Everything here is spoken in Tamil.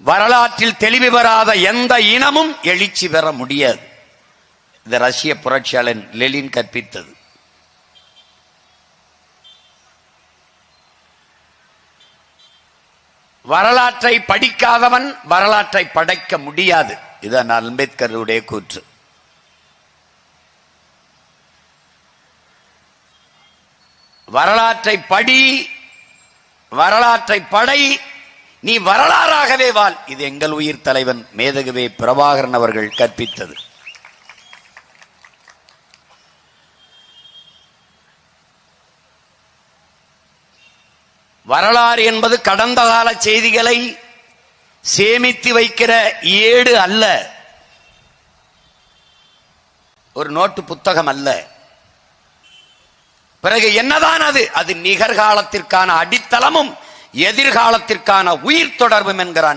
வரலாற்றில் தெளிவு பெறாத எந்த இனமும் எழுச்சி பெற முடியாது. இந்த ரஷ்ய புரட்சியாளன் லெனின் கற்பித்தது. வரலாற்றை படிக்காதவன் வரலாற்றை படைக்க முடியாது. இதுதான் அம்பேத்கருடைய கூற்று. வரலாற்றை படி, வரலாற்றை படை, நீ வரலாறாகவே வாழ். இது எங்கள் உயிர் தலைவன் மேதகுவே பிரபாகரன் அவர்கள் கற்பித்தது. வரலாறு என்பது கடந்த கால செய்திகளை சேமித்து வைக்கிற ஏடு அல்ல, ஒரு நோட்டு புத்தகம் அல்ல. பிறகு என்னதான் அது? அது நிகழ்காலத்திற்கான அடித்தளமும் எதிர்காலத்திற்கான உயிர் தொடர்பும் என்கிறான்